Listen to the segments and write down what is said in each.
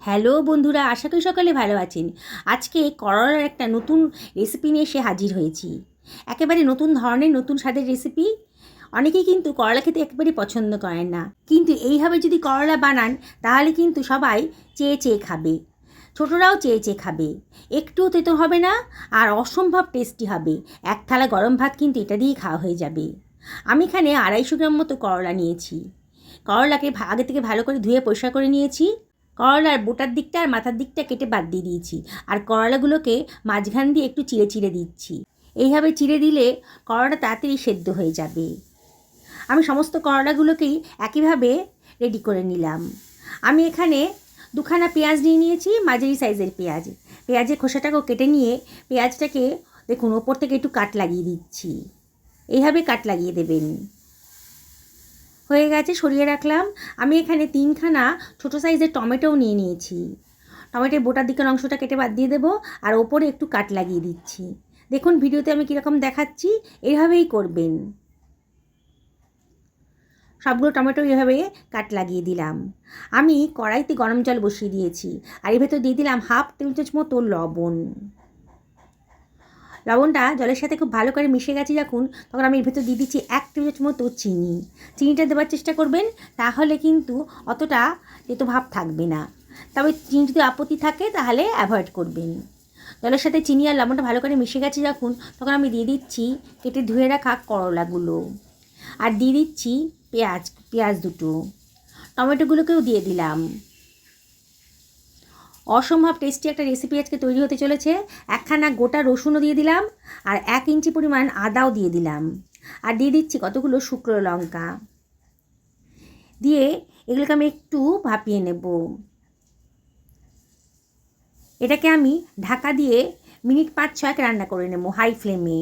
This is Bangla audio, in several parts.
হ্যালো বন্ধুরা, আশা করি সকালে ভালো আছেন। আজকে করলার একটা নতুন রেসিপি নিয়ে এসে হাজির হয়েছি। একেবারে নতুন ধরনের নতুন স্বাদের রেসিপি। অনেকেই কিন্তু করলা খেতে একেবারে পছন্দ করেন না, কিন্তু এইভাবে যদি করলা বানান তাহলে কিন্তু সবাই চেয়ে চেয়ে খাবে। ছোটরাও চেয়ে চেয়ে খাবে, একটুও তেতো হবে না আর অসম্ভব টেস্টি হবে। এক থালা গরম ভাত কিন্তু এটা দিয়ে খাওয়া হয়ে যাবে। আমি এখানে 250 গ্রাম মতো করলা নিয়েছি। করলাকে আগে থেকে ভালো করে ধুয়ে পরিষ্কার করে নিয়েছি। করলার বোটার দিকটা আর মাথার দিকটা কেটে বাদ দিয়ে দিয়েছি, আর করলাগুলোকে মাঝখান দিয়ে একটু চিড়ে চিড়ে দিচ্ছি। এইভাবে চিড়ে দিলে করলাটা তাড়াতাড়ি সেদ্ধ হয়ে যাবে। আমি সমস্ত করলাগুলোকেই একইভাবে রেডি করে নিলাম। আমি এখানে দুখানা পেঁয়াজ নিয়ে নিয়েছি, মাঝারি সাইজের পেঁয়াজ। পেঁয়াজের খোসাটাকেও কেটে নিয়ে পেঁয়াজটাকে দেখুন ওপর থেকে একটু কাট লাগিয়ে দিচ্ছি। এইভাবে কাট লাগিয়ে দেবেন। হয়ে গেছে, সরিয়ে রাখলাম। আমি এখানে 3খানা ছোটো সাইজের টমেটোও নিয়ে নিয়েছি। টমেটোর বোটার দিকের অংশটা কেটে বাদ দিয়ে দেবো, আর ওপরে একটু কাট লাগিয়ে দিচ্ছি। দেখুন ভিডিওতে আমি কীরকম দেখাচ্ছি, এইভাবেই করবেন। সবগুলো টমেটো এভাবে কাট লাগিয়ে দিলাম। আমি কড়াইতে গরম জল বসিয়ে দিয়েছি, আর এর ভেতর দিয়ে দিলাম 1/2 টেবিল চামচ মতো লবণ। লবণটা জলের সাথে খুব ভালো করে মিশে গেছে যখন, তখন আমি এর ভেতর দিয়ে দিচ্ছি 1 টেবিল চামচ মতো চিনি। চিনিটা দেওয়ার চেষ্টা করবেন, তাহলে কিন্তু অতটা তেতো ভাব থাকবে না। তবে চিনি যদি আপত্তি থাকে তাহলে অ্যাভয়েড করবেন। জলের সাথে চিনি আর লবণটা ভালো করে মিশে গেছে যখন, তখন আমি দিয়ে দিচ্ছি কেটে ধুয়ে রাখা করলাগুলো, আর দিয়ে দিচ্ছি পেঁয়াজ দুটো। টমেটোগুলোকেও দিয়ে দিলাম। অসম্ভব টেস্টি একটা রেসিপি আজকে তৈরি হতে চলেছে। একখানা গোটা রসুনও দিয়ে দিলাম, আর 1 ইঞ্চি পরিমাণ আদাও দিয়ে দিলাম, আর দিয়ে দিচ্ছি কতগুলো শুকনো লঙ্কা। দিয়ে এগুলোকে আমি একটু ভাপিয়ে নেব। এটাকে আমি ঢাকা দিয়ে মিনিট 5-6 রান্না করে নেব হাই ফ্লেমে।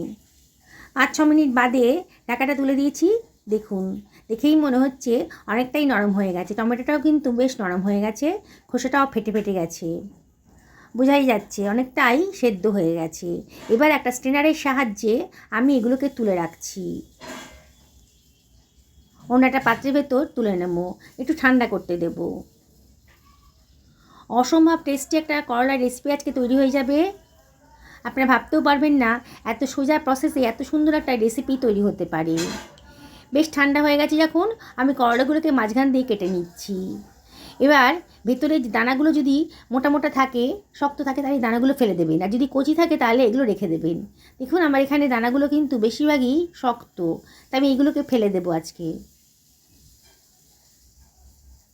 5-6 মিনিট বাদে ঢাকাটা তুলে দিয়েছি। দেখুন, দেখেই মনে হচ্ছে অনেকটাই নরম হয়ে গেছে। টমেটোটাও কিন্তু বেশ নরম হয়ে গেছে, খোসাটাও ফেটে ফেটে গেছে, বোঝাই যাচ্ছে অনেকটাই সেদ্ধ হয়ে গেছে। এবার একটা স্ট্রেনারের সাহায্যে আমি এগুলোকে তুলে রাখছি। অন্য একটা পাত্রের ভেতর তুলে নেব, একটু ঠান্ডা করতে দেব। অসম্ভব টেস্টি একটা করলার রেসিপি আজকে তৈরি হয়ে যাবে। আপনারা ভাবতেও পারবেন না এত সোজা প্রসেসে এত সুন্দর একটা রেসিপি তৈরি হতে পারে। বেশ ঠান্ডা হয়ে গেছে যখন, আমি করলাগুলোকে মাঝখান দিয়ে কেটে নিচ্ছি। এবার ভেতরে দানাগুলো যদি মোটা মোটা থাকে, শক্ত থাকে, তাহলে দানাগুলো ফেলে দেবেন, আর যদি কচি থাকে তাহলে এগুলো রেখে দেবেন। দেখুন আমার এখানে দানাগুলো কিন্তু বেশিরভাগই শক্ত, তাই আমি এগুলোকে ফেলে দেবো আজকে।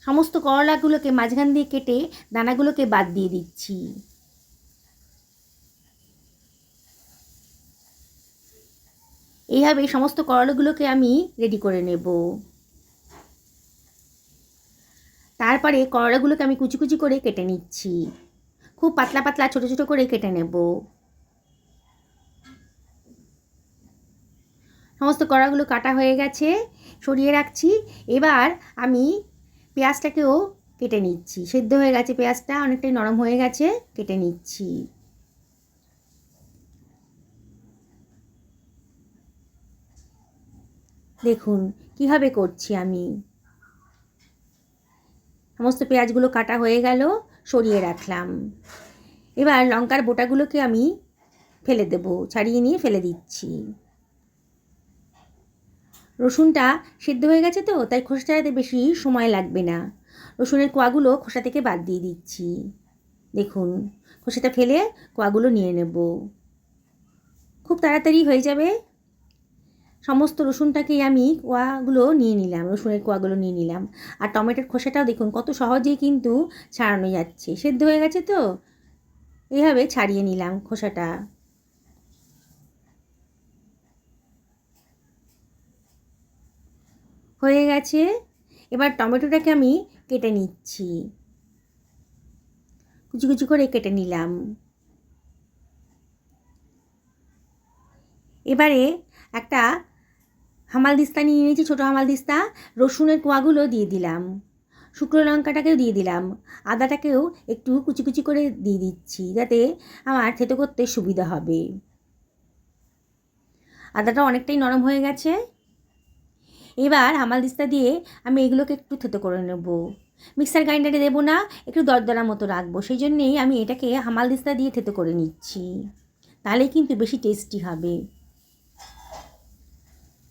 সমস্ত করলাগুলোকে মাঝখান দিয়ে কেটে দানাগুলোকে বাদ দিয়ে দিচ্ছি। এইভাবে সমস্ত করলাগুলোকে আমি রেডি করে নেব। তারপরে করলাগুলোকে আমি কুচি কুচি করে কেটে নিচ্ছি। খুব পাতলা পাতলা ছোটো ছোটো করে কেটে নেব। সমস্ত করলাগুলো কাটা হয়ে গেছে, সরিয়ে রাখছি। এবার আমি পেঁয়াজটাকেও কেটে নিচ্ছি। সেদ্ধ হয়ে গেছে, পেঁয়াজটা অনেকটাই নরম হয়ে গেছে, কেটে নিচ্ছি। দেখুন কীভাবে করছি আমি। সমস্ত পেঁয়াজগুলো কাটা হয়ে গেল, সরিয়ে রাখলাম। এবার লঙ্কার বোটাগুলোকে আমি ফেলে দেব, ছাড়িয়ে নিয়ে ফেলে দিচ্ছি। রসুনটা সেদ্ধ হয়ে গেছে তো, তাই খোসা ছাড়াতে বেশি সময় লাগবে না। রসুনের কোয়াগুলো খোসা থেকে বাদ দিয়ে দিচ্ছি। দেখুন খোসাটা ফেলে কোয়াগুলো নিয়ে নেব, খুব তাড়াতাড়ি হয়ে যাবে। সমস্ত রসুনটাকেই আমি কোয়াগুলো নিয়ে নিলাম, রসুনের কোয়াগুলো নিয়ে নিলাম। আর টমেটোর খোসাটাও দেখুন কত সহজেই কিন্তু ছাড়ানো যাচ্ছে, সেদ্ধ হয়ে গেছে তো, এইভাবে ছাড়িয়ে নিলাম খোসাটা। হয়ে গেছে। এবার টমেটোটাকে আমি কেটে নিচ্ছি, কুচি কুচি করে কেটে নিলাম। এবারে একটা হামালদিস্তা নিয়ে নিয়েছি, ছোটো হামালদিস্তা। রসুনের কোয়াগুলো দিয়ে দিলাম, শুকনো লঙ্কাটাকেও দিয়ে দিলাম, আদাটাকেও একটু কুচি কুচি করে দিয়ে দিচ্ছি, যাতে আমার থেতো করতে সুবিধা হবে। আদাটা অনেকটাই নরম হয়ে গেছে। এবার হামালদিস্তা দিয়ে আমি এগুলোকে একটু থেতো করে নেব। মিক্সার গ্রাইন্ডারে দেবো না, একটু দরদরা মতো রাখবো, সেই জন্যেই আমি এটাকে হামালদিস্তা দিয়ে থেতো করে নিচ্ছি, তাহলে কিন্তু বেশি টেস্টি হবে।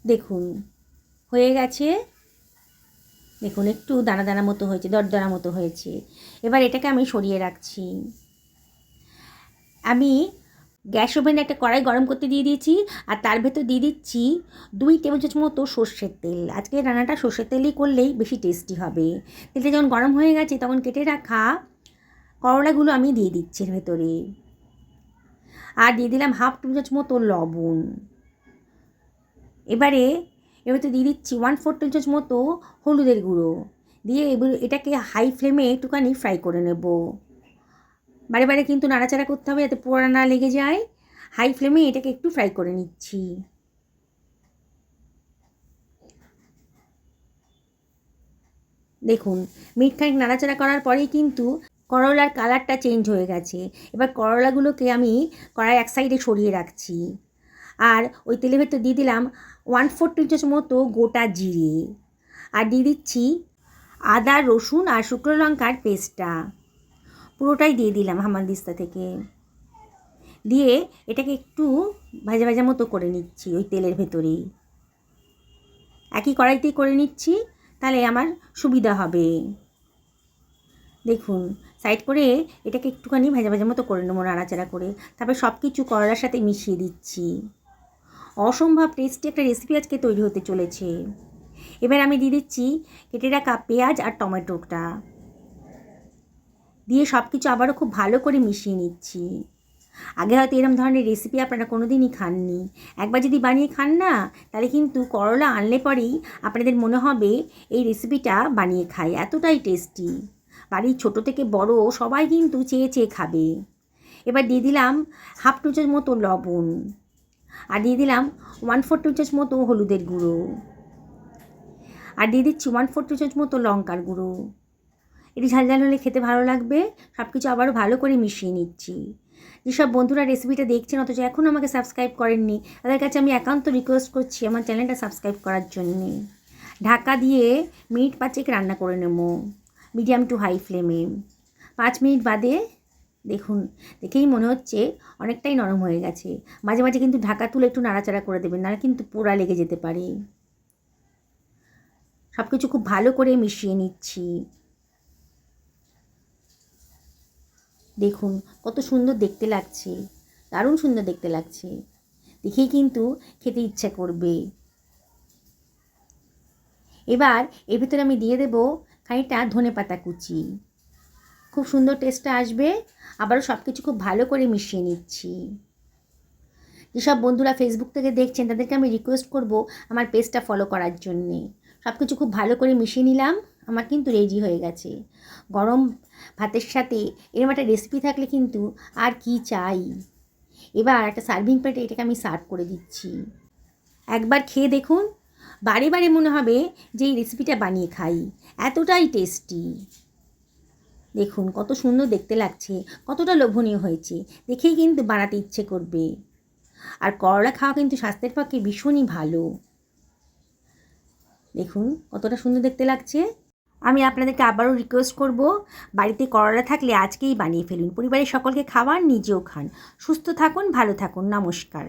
দেখুন হয়ে গেছে, দেখুন একটু দানা দানা মতো হয়েছে, দরদরা মতো হয়েছে। এবার এটাকে আমি সরিয়ে রাখছি। আমি গ্যাস ওভেনে একটা কড়াই গরম করতে দিয়ে দিয়েছি, আর তার ভেতর দিয়ে দিচ্ছি 2 টেবিল চামচ মতো সর্ষের তেল। আজকে রান্নাটা সর্ষের তেলেই করলেই বেশি টেস্টি হবে। তেলটা যখন গরম হয়ে গেছে তখন কেটে রাখা করলাগুলো আমি দিয়ে দিচ্ছি এর ভেতরে, আর দিয়ে দিলাম 1/2 টেবিল চামচ মতো লবণ। এবারে এর ভেতরে দিয়ে দিচ্ছি 1/4 টেবিল চামচ মতো হলুদের গুঁড়ো দিয়ে এবার এটাকে হাই ফ্লেমে একটুখানি ফ্রাই করে নেব। বারে বারে কিন্তু নাড়াচাড়া করতে হবে যাতে পোড়া না লেগে যায়। হাই ফ্লেমে এটাকে একটু ফ্রাই করে নিচ্ছি। দেখুন মিনিট খানিক নাড়াচাড়া করার পরেই কিন্তু করলার কালারটা চেঞ্জ হয়ে গেছে। এবার করলাগুলোকে আমি কড়াই এক সাইডে সরিয়ে রাখছি, আর ওই তেলের ভেতর দিয়ে দিলাম 1/4 টেবিল চামচ মতো গোটা জিরে, আর দিয়ে দিচ্ছি আদা রসুন আর শুকনো লঙ্কার পেস্টটা, পুরোটাই দিয়ে দিলাম হামানদিস্তা থেকে। দিয়ে এটাকে একটু ভাজা ভাজা মতো করে নিচ্ছি ওই তেলের ভেতরেই, একই কড়াইতেই করে নিচ্ছি, তাহলে আমার সুবিধা হবে। দেখুন সাইড করে এটাকে একটুখানি ভাজা ভাজা মতো করে নেবো নাড়াচাড়া করে, তারপর সব কিছু করলার সাথে মিশিয়ে দিচ্ছি। অসম্ভব টেস্টি একটা রেসিপি আজকে তৈরি হতে চলেছে। এবার আমি দিয়ে দিচ্ছি কেটে রাখা পেঁয়াজ আর টমেটোটা, দিয়ে সব কিছু আবারও খুব ভালো করে মিশিয়ে নিচ্ছি। আগে হয়তো এরকম ধরনের রেসিপি আপনারা কোনো দিনই খাননি, একবার যদি বানিয়ে খান না তাহলে কিন্তু করলা আনলে পরেই আপনাদের মনে হবে এই রেসিপিটা বানিয়ে খাই, এতটাই টেস্টি। বাড়ির ছোটো থেকে বড় সবাই কিন্তু চেয়ে চেয়ে খাবে। এবার দিয়ে দিলাম 1/2 টেবিল চামচ মতো লবণ, আর দিয়ে দিলাম 1/4 টেবিল চামচ মতো হলুদের গুঁড়ো, আর দিয়ে দিচ্ছি 1/4 টেবিল চামচ মতো লঙ্কার গুঁড়ো। এটি ঝাল ঝাল হলে খেতে ভালো লাগবে। সব কিছু আবারও ভালো করে মিশিয়ে নিচ্ছি। যেসব বন্ধুরা রেসিপিটা দেখছেন অথচ এখন আমাকে সাবস্ক্রাইব করেননি, তাদের কাছে আমি একান্ত রিকোয়েস্ট করছি আমার চ্যানেলটা সাবস্ক্রাইব করার জন্যে। ঢাকা দিয়ে মিনিট 5 রান্না করে নেব মিডিয়াম টু হাই ফ্লেমে। 5 মিনিট বাদে দেখুন, দেখেই মনে হচ্ছে অনেকটাই নরম হয়ে গেছে। মাঝে মাঝে কিন্তু ঢাকা তুলে একটু নাড়াচাড়া করে দেবেন, নাহলে কিন্তু পোড়া লেগে যেতে পারে। সব কিছু খুব ভালো করে মিশিয়ে নিচ্ছি। দেখুন কত সুন্দর দেখতে লাগছে, দারুণ সুন্দর দেখতে লাগছে, দেখেই কিন্তু খেতে ইচ্ছা করবে। এবার এর ভিতরে আমি দিয়ে দেব খানিকটা ধনেপাতা কুচি, খুব সুন্দর টেস্টটা আসবে। আবারও সব কিছু খুব ভালো করে মিশিয়ে নিচ্ছি। যেসব বন্ধুরা ফেসবুক থেকে দেখছেন তাদেরকে আমি রিকোয়েস্ট করব আমার পেজটা ফলো করার জন্যে। সব কিছু খুব ভালো করে মিশিয়ে নিলাম, আমার কিন্তু রেডি হয়ে গেছে। গরম ভাতের সাথে এরকম একটা রেসিপি থাকলে কিন্তু আর কি চাই। এবার একটা সার্ভিং প্লেটে এটাকে আমি সার্ভ করে দিচ্ছি। একবার খেয়ে দেখুন, বারে বারে মনে হবে যে এই রেসিপিটা বানিয়ে খাই, এতটাই টেস্টি। দেখুন কত সুন্দর দেখতে লাগছে, কতটা লোভনীয় হয়েছে, দেখেই কিন্তু বানাতে ইচ্ছে করবে। আর করলা খাওয়া কিন্তু স্বাস্থ্যের পক্ষে ভীষণই ভালো। দেখুন কতটা সুন্দর দেখতে লাগছে। আমি আপনাদেরকে আবারও রিকোয়েস্ট করব, বাড়িতে করলা থাকলে আজকেই বানিয়ে ফেলুন, পরিবারের সকলকে খাওয়ান, নিজেও খান। সুস্থ থাকুন, ভালো থাকুন, নমস্কার।